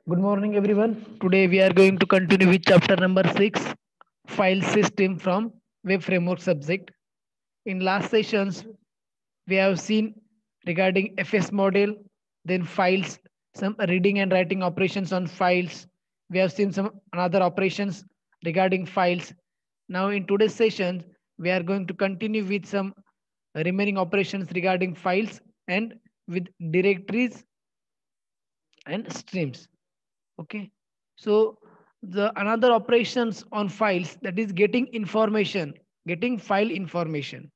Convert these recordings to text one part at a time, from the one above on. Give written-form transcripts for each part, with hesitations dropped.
Good morning, everyone. Today we are going to continue with chapter number 6, file system from web framework subject. In last sessions, we have seen regarding FS model, then files, some reading and writing operations on files. We have seen some another operations regarding files. Now in today's session, we are going to continue with some remaining operations regarding files and with directories and streams. Okay, so the another operations on files, that is getting information, getting file information.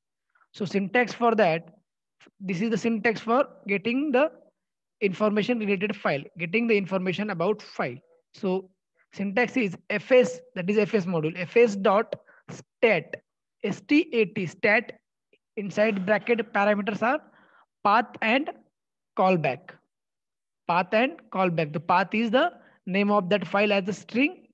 So syntax for that, this is the syntax for getting the information related file, getting the information about file. So syntax is fs, that is fs module, fs dot stat, stat, inside bracket parameters are path and callback. Path and callback, the path is the name of that file as a string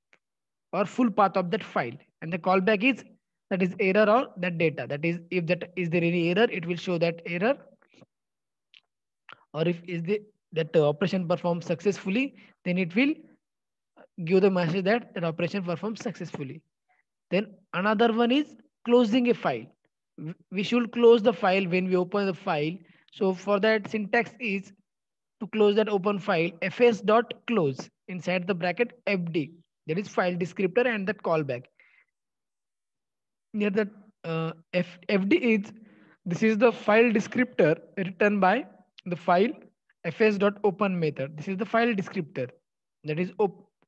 or full path of that file, and the callback is, that is error or that data, that is if that is there any error, it will show that error, or if is the that operation performed successfully, then it will give the message that that operation performed successfully. Then another one is closing a file. We should close the file when we open the file. So for that, syntax is to close that open file, fs dot close, inside the bracket fd, that is file descriptor and that callback. Near that fd is, this is the file descriptor written by the file fs dot open method. This is the file descriptor that is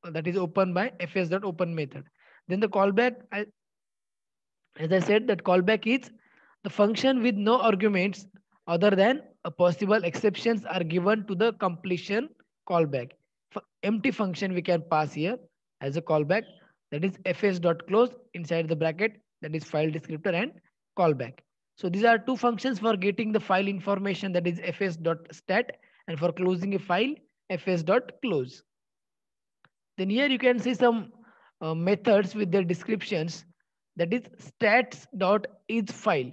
that is opened by fs dot open method. Then the callback, as I said, that callback is the function with no arguments other than a possible exceptions are given to the completion callback. For empty function we can pass here as a callback, that is fs dot close, inside the bracket, that is file descriptor and callback. So these are two functions for getting the file information, that is fs dot stat, and for closing a file, fs dot close. Then here you can see some methods with their descriptions, that is stats dot is file.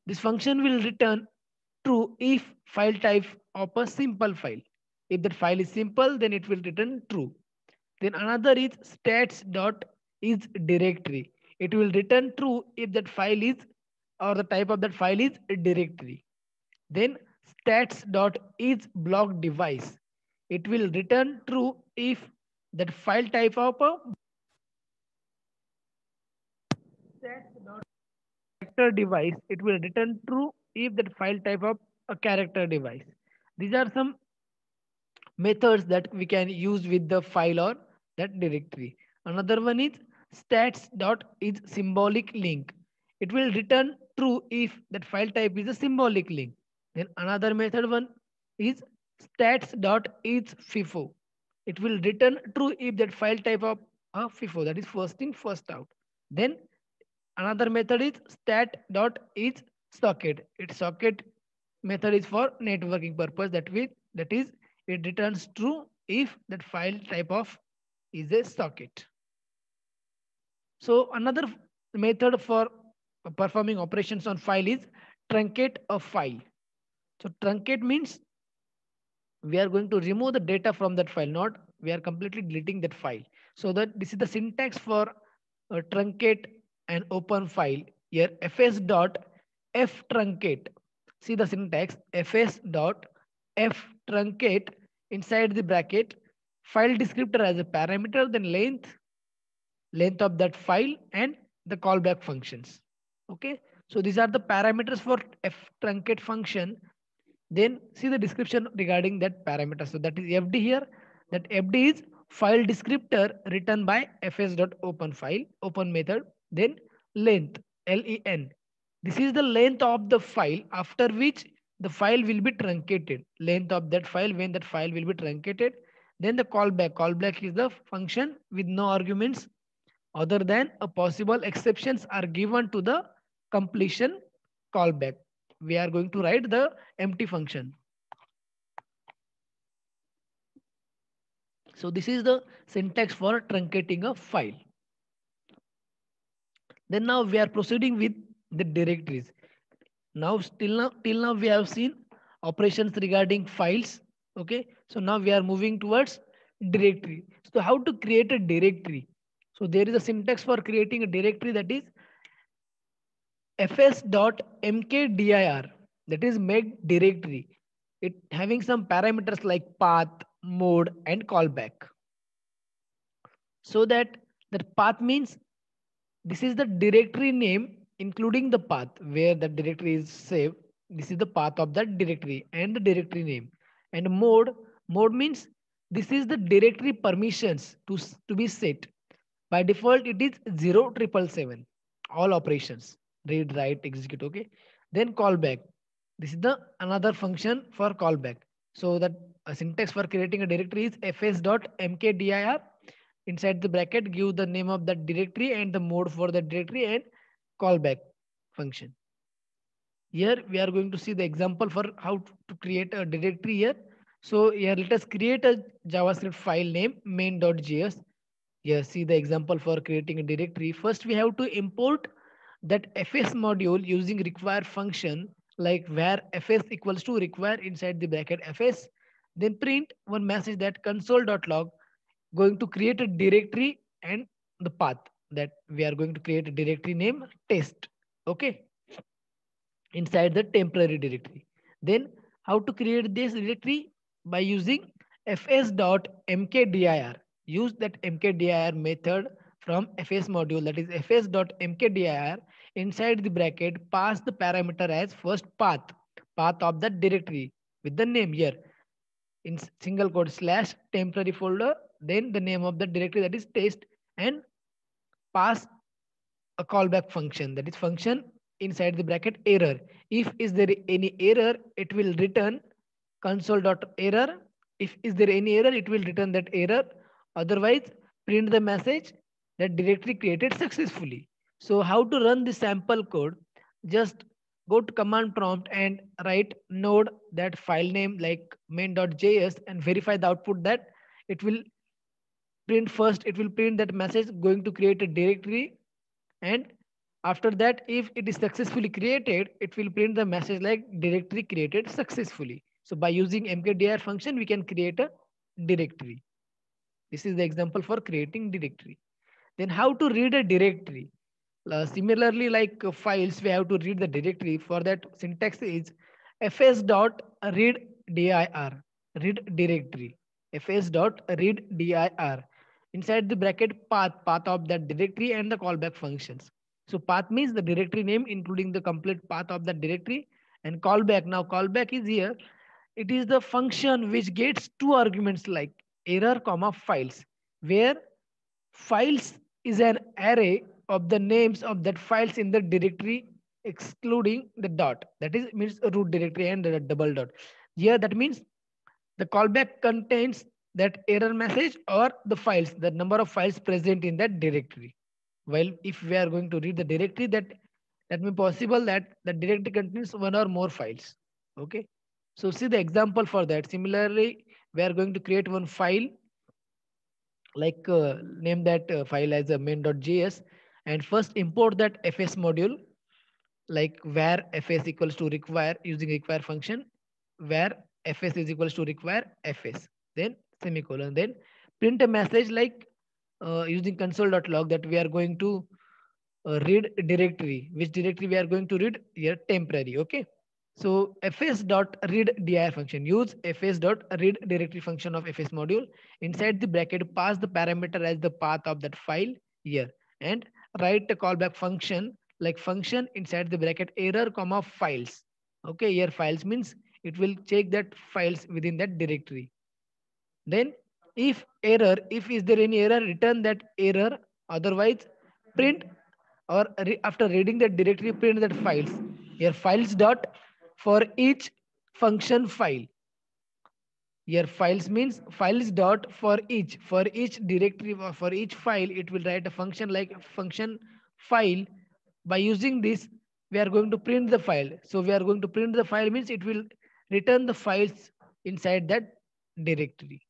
This function will return true if file type of a simple file. If that file is simple, then it will return true. Then another is stats dot is directory. It will return true if that file is, or the type of that file is a directory. Then stats dot is block device. It will return true if that file type of a stats dot character device. It will return true if that file type of a character device. These are some methods that we can use with the file or that directory. Another one is stats dot is symbolic link. It will return true if that file type is a symbolic link. Then another method one is stats dot is FIFO. It will return true if that file type of a FIFO, that is first in first out. Then another method is stat dot is socket. Its socket method is for networking purpose, that is it returns true if that file type of is a socket. So another method for performing operations on file is truncate a file. So truncate means we are going to remove the data from that file, not we are completely deleting that file. So that this is the syntax for truncate an open file. Here fs dot f truncate. See the syntax, fs dot f truncate, inside the bracket file descriptor as a parameter, then length of that file and the callback functions. Okay, so these are the parameters for f truncate function. Then see the description regarding that parameter. So that is fd here. That fd is file descriptor written by fs dot open file, open method. Then length, len. This is the length of the file after which the file will be truncated. Length of that file when that file will be truncated. Then the callback. Callback is the function with no arguments other than a possible exceptions are given to the completion callback. We are going to write the empty function. So this is the syntax for truncating a file. Then now we are proceeding with the directories. Now till now we have seen operations regarding files. Okay, so now we are moving towards directory. So how to create a directory? So there is a syntax for creating a directory, that is fs.mkdir, that is make directory. It having some parameters like path, mode and callback. So that path means this is the directory name including the path where the directory is saved. This is the path of that directory and the directory name. And mode means this is the directory permissions to be set. By default, it is 0777. All operations read, write, execute. Okay. Then callback. This is the another function for callback. So that a syntax for creating a directory is fs.mkdir. Inside the bracket, give the name of that directory and the mode for the directory and callback function. Here we are going to see the example for how to create a directory here. So here let us create a JavaScript file name main.js. Here see the example for creating a directory. First we have to import that fs module using require function, like where fs equals to require inside the bracket fs. Then print one message that console.log going to create a directory and the path that we are going to create a directory name test. Okay, inside the temporary directory. Then how to create this directory? By using fs.mkdir. Use that mkdir method from fs module, that is fs.mkdir. Inside the bracket, pass the parameter as first path of that directory with the name here in single quote slash temporary folder, then the name of the directory, that is test, and pass a callback function, that is function inside the bracket error. If is there any error, it will return console.error. If is there any error, it will return that error. Otherwise, print the message that directory created successfully. So how to run the sample code? Just go to command prompt and write node that file name like main.js and verify the output that it will print. First it will print that message going to create a directory, and after that if it is successfully created, it will print the message like directory created successfully. So by using mkdir function we can create a directory. This is the example for creating directory. Then how to read a directory? Similarly, like files, we have to read the directory. For that, syntax is fs dot read dir, read directory. Fs dot read dir. Inside the bracket, path of that directory and the callback functions. So path means the directory name, including the complete path of that directory, and callback. Now callback is here. It is the function which gets two arguments like error comma files, where files is an array of the names of that files in the directory excluding the dot, that is means a root directory and the double dot. Here that means the callback contains that error message or the files, the number of files present in that directory. While if we are going to read the directory, that may possible that the directory contains one or more files. Okay, so see the example for that. Similarly, we are going to create one file, like name that file as a main.js, and first import that fs module, like where fs equals to require using require function, where fs is equals to require fs, then semicolon, then print a message like using console.log that we are going to read directory. Which directory we are going to read? Here temporary. Okay, so fs dot read dir function, use fs dot read directory function of fs module. Inside the bracket, pass the parameter as the path of that file here, and write a callback function like function inside the bracket error comma files. Okay, here files means it will check that files within that directory. Then if is there any error, return that error. Otherwise, print, or after reading that directory, print that files. Here files dot for each function file. Here files means files dot for each directory or for each file, it will write a function like function file. By using this, we are going to print the file. So we are going to print the file means it will return the files inside that directory.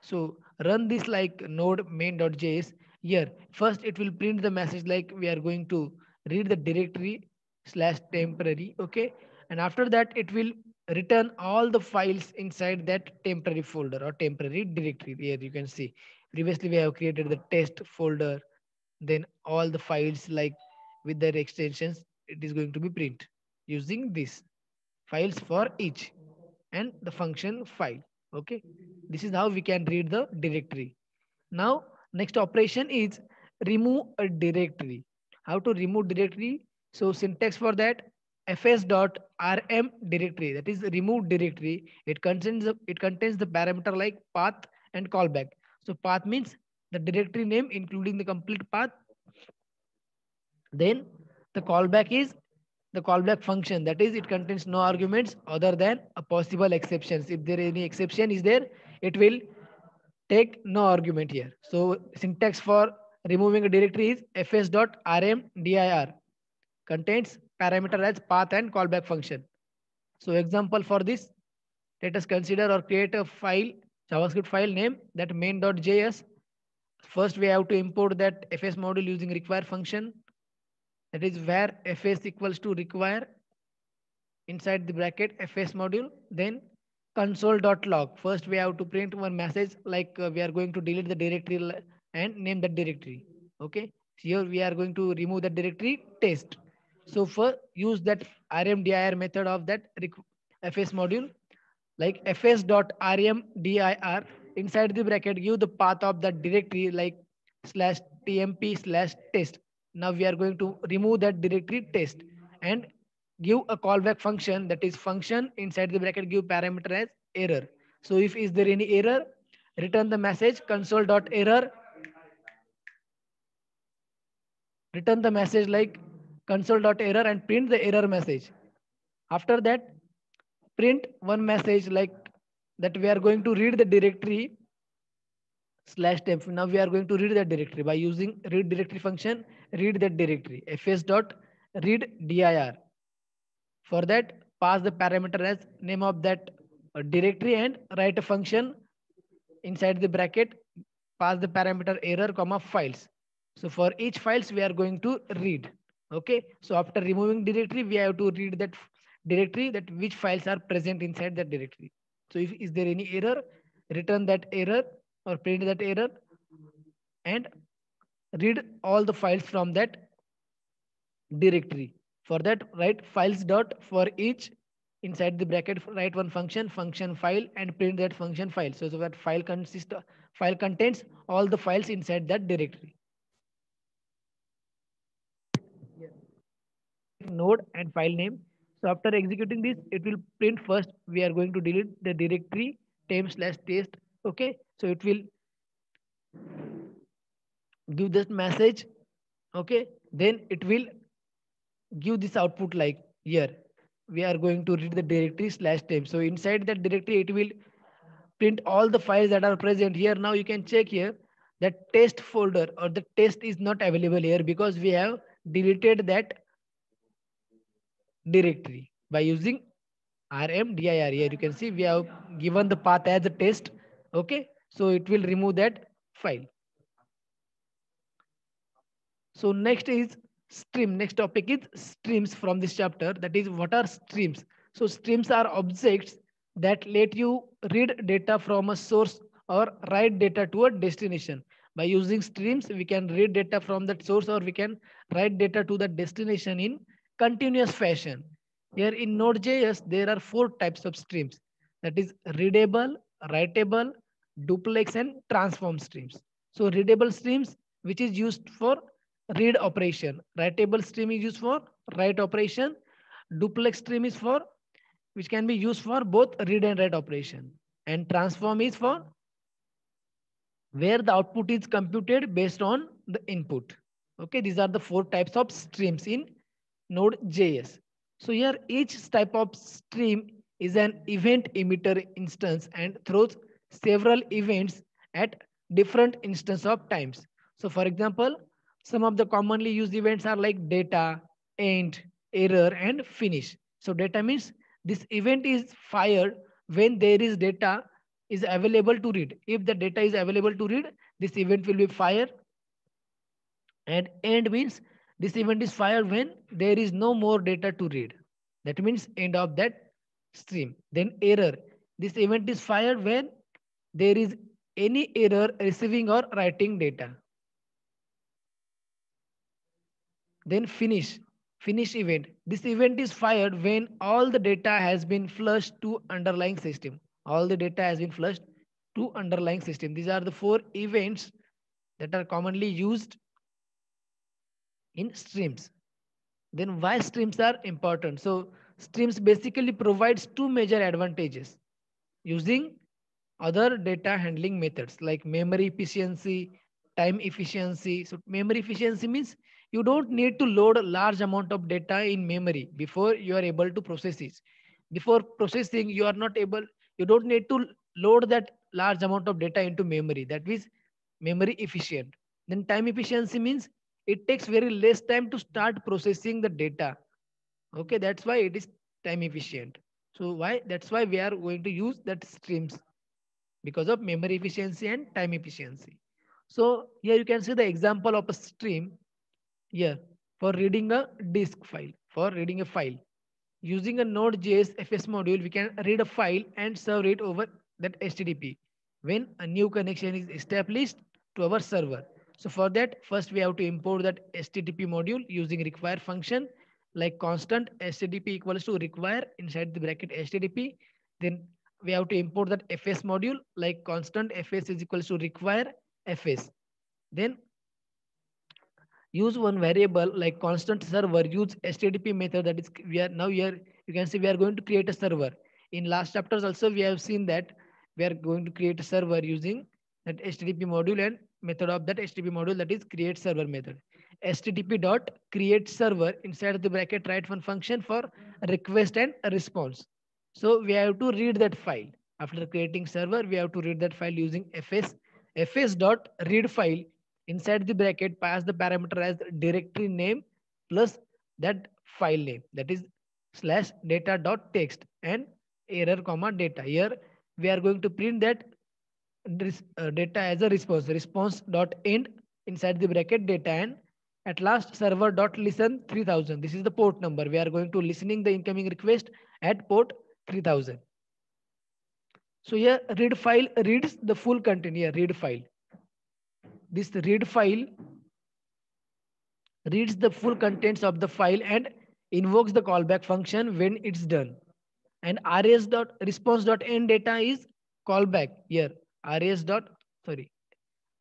So run this like node main.js. Here, first it will print the message like we are going to read the directory slash temporary. Okay. And after that, it will return all the files inside that temporary folder or temporary directory. Here you can see previously we have created the test folder, then all the files like with their extensions it is going to be print using this files for each and the function file. Okay, this is how we can read the directory. Now next operation is remove a directory. How to remove directory? So syntax for that, fs.rm directory, that is remove directory. It contains the parameter like path and callback. So path means the directory name including the complete path. Then the callback is the callback function, that is it contains no arguments other than a possible exceptions. If there any exception is there, it will take no argument here. So syntax for removing a directory is fs.rmdir, contains parameter as path and callback function. So example for this, let us consider or create a file, JavaScript file name that main.js. First we have to import that fs module using require function, that is where fs equals to require inside the bracket fs module, then console.log. First we have to print one message like we are going to delete the directory and name that directory. Okay, here we are going to remove the directory test. So for use that rmdir method of that fs module, like fs.rmdir, inside the bracket give the path of that directory like slash tmp slash test. Now we are going to remove that directory test and give a callback function, that is function inside the bracket give parameter as error. So if is there any error, return the message console.error, return the message like console.error and print the error message. After that, print one message like that we are going to read the directory slash temp. Now we are going to read that directory by using read directory function. Read that directory fs dot read dir. For that, pass the parameter as name of that directory and write a function inside the bracket. Pass the parameter error comma files. So for each files we are going to read. Okay. So after removing directory, we have to read that directory, that which files are present inside that directory. So if is there any error, return that error or print that error and read all the files from that directory. For that, write files dot for each inside the bracket. Write one function file and print that function file. So that file contains all the files inside that directory. Node and file name. So after executing this, it will print first. We are going to delete the directory temp slash test. Okay, so it will give this message. Okay, then it will give this output like here. We are going to read the directory slash temp. So inside that directory, it will print all the files that are present here. Now you can check here that test folder or the test is not available here because we have deleted that directory by using rmdir. Here you can see we have given the path as a test. Okay, so it will remove that file. So next is stream. Next topic is streams from this chapter. That is, what are streams? So streams are objects that let you read data from a source or write data to a destination. By using streams, we can read data from that source or we can write data to the destination in continuous fashion. Here in Node.js, there are 4 types of streams. That is readable, writable, duplex, and transform streams. So readable streams, which is used for read operation. Writable stream is used for write operation. Duplex stream is for which can be used for both read and write operation. And transform is for where the output is computed based on the input. Okay, these are the 4 types of streams in Node.js. So here each type of stream is an event emitter instance and throws several events at different instance of times. So for example, some of the commonly used events are like data, end, error, and finish. So data means this event is fired when there is data is available to read. If the data is available to read, this event will be fired. And end means this event is fired when there is no more data to read. That means end of that stream. Then error. This event is fired when there is any error receiving or writing data. Then finish event. This event is fired when all the data has been flushed to underlying system. All the data has been flushed to underlying system. These are the four events that are commonly used in streams. Then why streams are important? So streams basically provides two major advantages using other data handling methods like memory efficiency, time efficiency. So memory efficiency means you don't need to load a large amount of data in memory before you are able to process it. Before processing, you are not able, you don't need to load that large amount of data into memory. That is memory efficient. Then time efficiency means it takes very less time to start processing the data. Okay, that's why it is time efficient. So why, that's why we are going to use that streams, because of memory efficiency and time efficiency. So here you can see the example of a stream here for reading a disk file. For reading a file, using a Node.js FS module, we can read a file and serve it over that HTTP when a new connection is established to our server. So for that, first we have to import that HTTP module using require function like constant HTTP equals to require inside the bracket HTTP. Then we have to import that FS module like constant FS is equals to require FS. Then use one variable like constant server, use HTTP method, that is we are now here you can see we are going to create a server. In last chapters also we have seen that we are going to create a server using that HTTP module and method of that HTTP module, that is create server method. HTTP dot create server inside the bracket write one function for request and response. So we have to read that file. After creating server, we have to read that file using fs dot read file inside the bracket pass the parameter as directory name plus that file name, that is slash data dot text and error comma data. Here we are going to print that data as a response dot end inside the bracket data, and at last server dot listen 3000. This is the port number. We are going to listening the incoming request at port 3000. So here read file reads the full content. Here read file, this read file reads the full contents of the file and invokes the callback function when it's done. And res dot response dot end data is callback. Here res dot sorry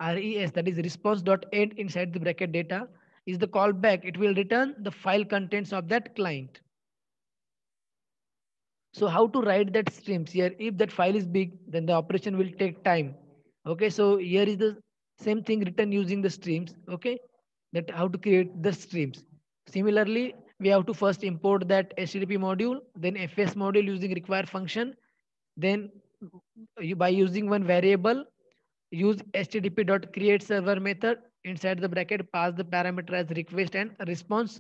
res, that is response dot end inside the bracket data, is the callback. It will return the file contents of that client. So how to write that streams? Here if that file is big, then the operation will take time. Okay, so here is the same thing written using the streams. Okay, that how to create the streams. Similarly, we have to first import that HTTP module, then FS module using require function. Then by using one variable, use HTTP dot create server method inside the bracket pass the parameter as request and response.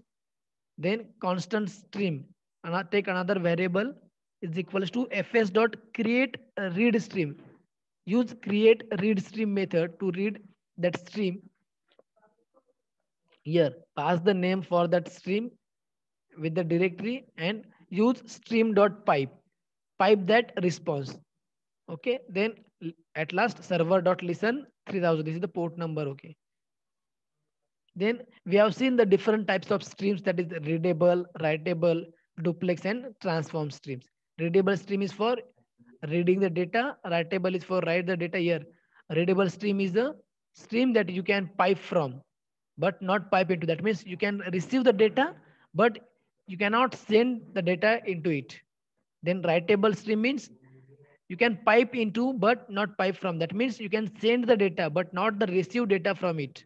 Then constant stream, take another variable is equals to fs dot create a read stream. Use create read stream method to read that stream. Here pass the name for that stream with the directory and use stream dot pipe that response. Okay, then at last server dot listen 3000. This is the port number. Okay, then we have seen the different types of streams, that is readable, writable, duplex and transform streams. Readable stream is for reading the data, writable is for write the data. Here readable stream is the stream that you can pipe from but not pipe into. That means you can receive the data but you cannot send the data into it. Then writable stream means you can pipe into but not pipe from. That means you can send the data but not the receive data from it.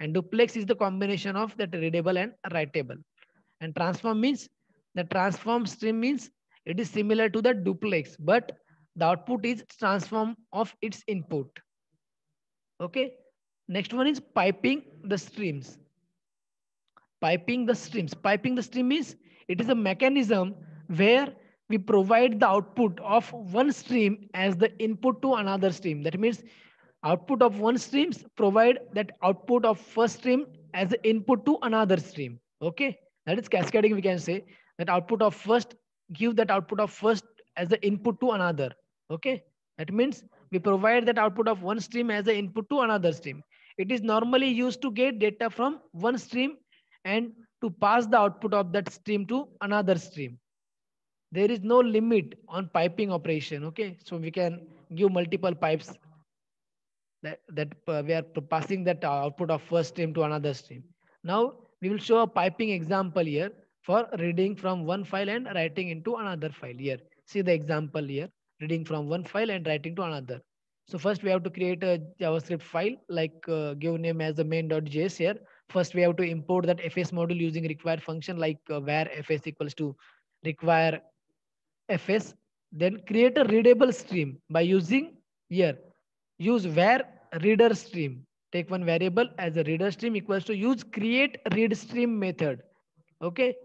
And duplex is the combination of that readable and writable. And transform means the transform stream means it is similar to the duplex but the output is transform of its input. Okay, next one is piping the streams. Piping the stream means it is a mechanism where we provide the output of one stream as the input to another stream. That means output of one streams provide that output of first stream as the input to another stream. Okay, that is cascading. We can say that output of first give that output of first as the input to another. Okay, that means we provide that output of one stream as the input to another stream. It is normally used to get data from one stream and to pass the output of that stream to another stream. There is no limit on piping operation. Okay, so we can give multiple pipes that we are passing that output of first stream to another stream. Now we will show a piping example here for reading from one file and writing into another file here. See the example here, reading from one file and writing to another. So first we have to create a JavaScript file, like give name as the main.js here. First we have to import that fs module using require function, like where fs equals to require fs. Then create a readable stream by using here, use where reader stream. Take one variable as a reader stream equals to use create read stream method. Okay,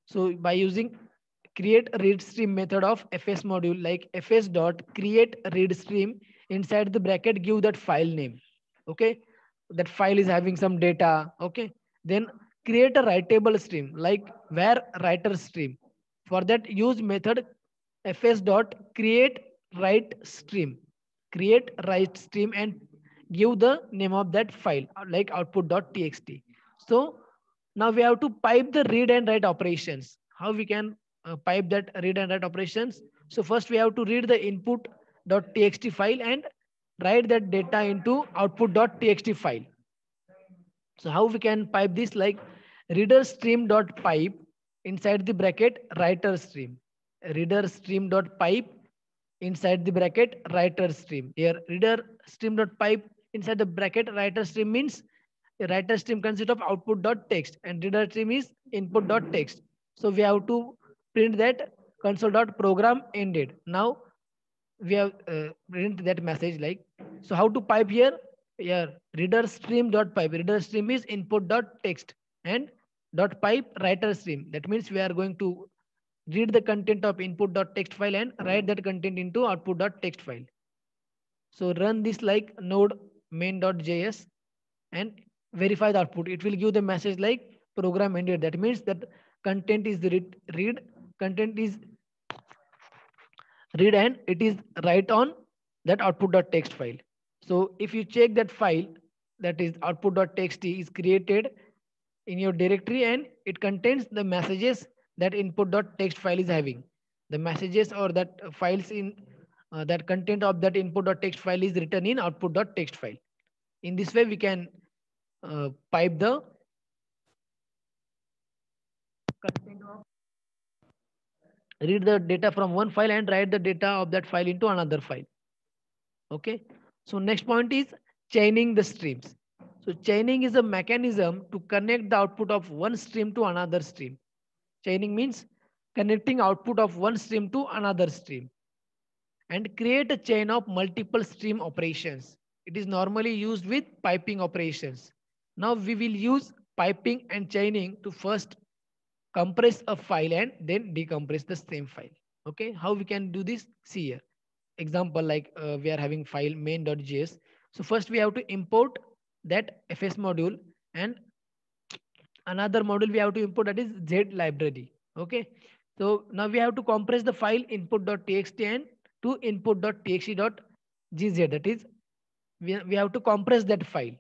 so by using create read stream method of fs module, like fs dot create read stream, inside the bracket give that file name. Okay, that file is having some data. Okay, then create a writable stream, like where writer stream. For that use method fs dot create write stream, create write stream, and give the name of that file, like output.txt. So now we have to pipe the read and write operations. How we can pipe that read and write operations? So first we have to read the input.txt file and write that data into output.txt file. So how we can pipe this? Like reader stream dot pipe, inside the bracket writer stream. Reader stream dot pipe, inside the bracket writer stream. Here reader stream dot pipe, inside the bracket writer stream means a writer stream consists of output dot text and reader stream is input dot text. So we have to print that console dot program ended. Now we have print that message, like, so how to pipe here? Yeah, reader stream dot pipe, reader stream is input dot text, and dot pipe writer stream. That means we are going to read the content of input dot text file and write that content into output dot text file. So run this like node main.js and verify the output. It will give the message like program ended. That means that content is read, content is read, and it is write on that output.txt file. So if you check that file, that is output.txt is created in your directory and it contains the messages that input.txt file is having. The messages or that files in that content of that input.txt file is written in output.txt file. In this way we can pipe the content of, read the data from one file and write the data of that file into another file. Okay, so next point is chaining the streams. So chaining is a mechanism to connect the output of one stream to another stream. Chaining means connecting output of one stream to another stream and create a chain of multiple stream operations. It is normally used with piping operations. Now we will use piping and chaining to first compress a file and then decompress the same file. Okay, how we can do this? See here. Example, like we are having file main.js. So first we have to import that fs module, and another module we have to import, that is z library. Okay, so now we have to compress the file input.txt and to input.txt.gz. That is we have to compress that file.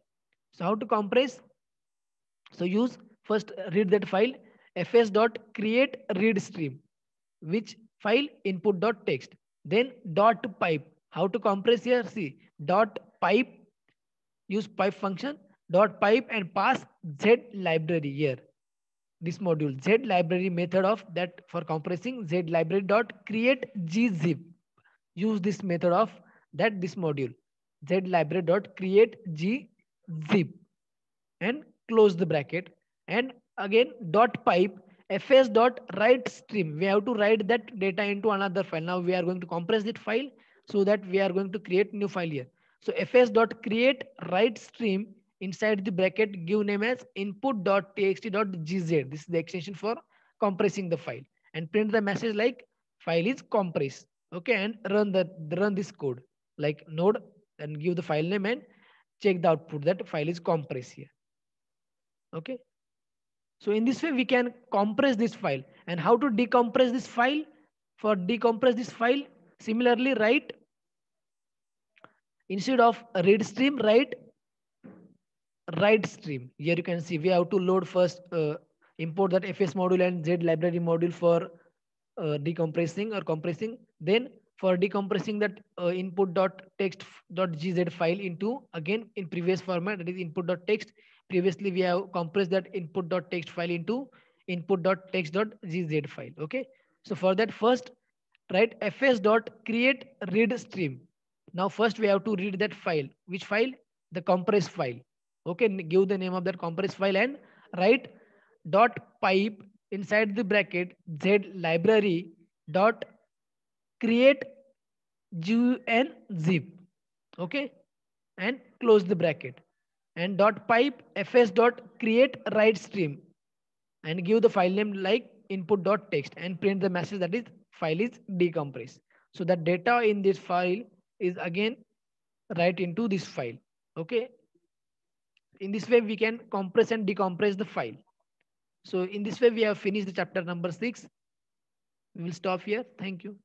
So how to compress? So use first read that file fs dot create read stream, which file input.txt, then dot pipe. How to compress here? See, dot pipe, use pipe function, dot pipe, and pass z library here. This module z library method of that for compressing z library dot create gzip. Use this method of that this module z library dot create gzip and close the bracket, and again dot pipe fs dot write stream. We have to write that data into another file. Now we are going to compress that file so that we are going to create new file here. So fs dot create write stream, inside the bracket give name as input.txt.gz. This is the extension for compressing the file, and print the message like file is compressed. Okay, and run this code like node and give the file name and check the output that file is compressed here. Okay, so in this way we can compress this file. And how to decompress this file? For decompress this file, similarly write, instead of read stream, write stream. Here you can see we have to load first, import that fs module and z library module for decompressing or compressing. Then for decompressing that input.text.gz file into, again in previous format, that is input.text. Previously we have compressed that input.text file into input.text.gz file. Okay. So for that, first write fs.create read stream. Now first we have to read that file. Which file? The compress file. Okay, give the name of that compress file and write dot pipe inside the bracket z library dot create zip. Okay, and close the bracket, and dot pipe fs dot create write stream, and give the file name like input.text and print the message that is file is decompressed. So that data in this file is again write into this file. Okay, in this way we can compress and decompress the file. So in this way we have finished the chapter number 6. We will stop here. Thank you.